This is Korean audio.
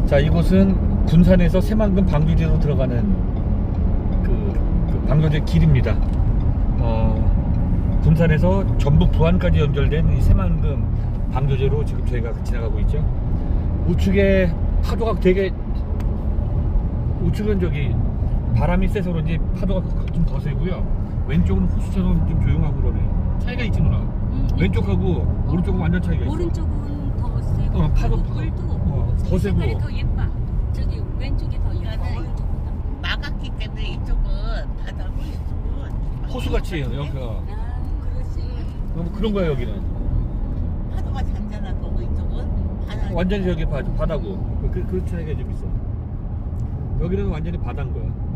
자, 이곳은 군산에서 새만금 방조제로 들어가는 그 방조제 길입니다. 군산에서 전북 부안까지 연결된 이 새만금 방조제로 지금 저희가 지나가고 있죠. 우측에 파도가 되게, 우측은 저기 바람이 세서 그런지 파도가 좀 더 세고요. 왼쪽은 호수처럼 좀 조용하고 그러네요. 차이가 있지 누나. 왼쪽하고 오른쪽은 완전 차이가 있어. 오른쪽은 더 세고 파도 물도 더 세고. 색깔이 더 예뻐. 저기 왼쪽이 더 예뻐. 이거는 오른쪽보다. 막았기 때문에 이쪽은 바다고 이쪽은 호수같이 여기가. 아, 그렇지. 그런 거야 여기는. 파도가 잔잔한 거고 이쪽은 바다. 완전히 여기 바다고. 그 차이가 좀 있어. 여기는 완전히 바다인 거야.